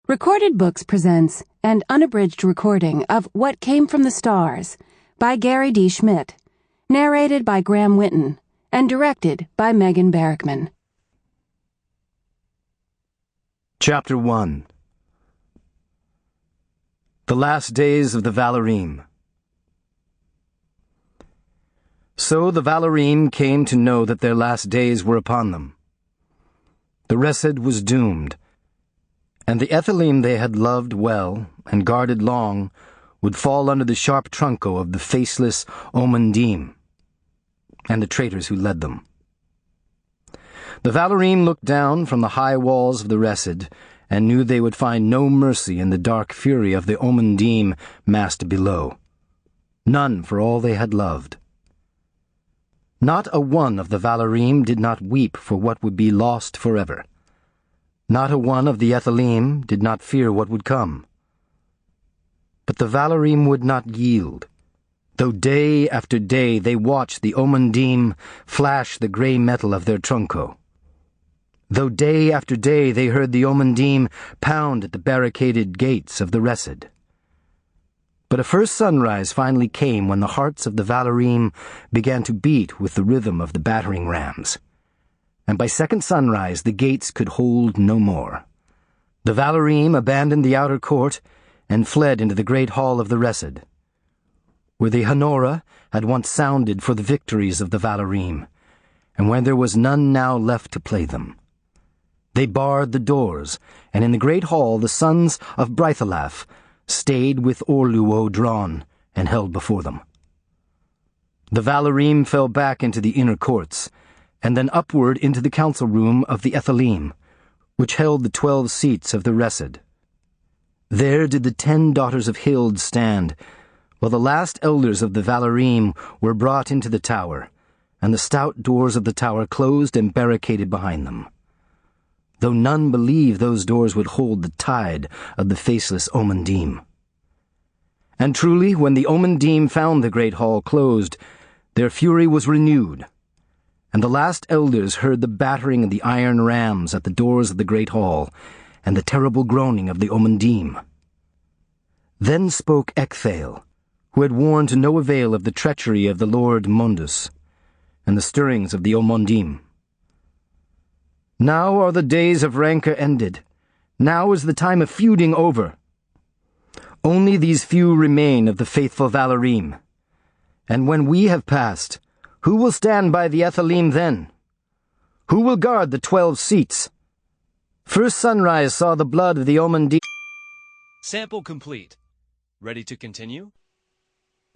Recorded Books presents an unabridged recording of What Came from the Stars by Gary D. Schmidt, narrated by Graham Winton, and directed by Megan Barrickman. Chapter 1. The Last Days of the Valoreme. So the Valoreme came to know that their last days were upon them. The Resid was doomed, and the Acclaim they had loved well and guarded long would fall under the sharp trunco of the faceless Omendim and the traitors who led them. The Valoreme looked down from the high walls of the Resid and knew they would find no mercy in the dark fury of the Omendim massed below. None for all they had loved. Not a one of the Valoreme did not weep for what would be lost forever. Not a one of the Acclaim did not fear what would come. But the Valoreme would not yield, though day after day they watched the Omendim flash the grey metal of their trunco. Though day after day they heard the Omendim pound at the barricaded gates of the Resid. But a first sunrise finally came when the hearts of the Valoreme began to beat with the rhythm of the battering rams. And by second sunrise the gates could hold no more. The Valoreme abandoned the outer court and fled into the great hall of the Resid, where the Honora had once sounded for the victories of the Valoreme, and where there was none now left to play them. They barred the doors, and in the great hall the sons of Brythalaf stayed with Orluo drawn and held before them. The Valoreme fell back into the inner courts, and then upward into the council room of the Acclaim, which held the 12 seats of the Resid. There did the 10 daughters of Hild stand, while the last elders of the Valoreme were brought into the tower, and the stout doors of the tower closed and barricaded behind them, though none believed those doors would hold the tide of the faceless Omendim. And truly, when the Omendim found the great hall closed, their fury was renewed, and the last elders heard the battering of the iron rams at the doors of the great hall, and the terrible groaning of the Omendim. Then spoke Ecthale, who had warned to no avail of the treachery of the Lord Mundus, and the stirrings of the Omendim. Now are the days of rancor ended. Now is the time of feuding over. Only these few remain of the faithful Valoreme. And when we have passed, who will stand by the Acclaim then? Who will guard the 12 seats? First sunrise saw the blood of the Omendim. Sample complete. Ready to continue?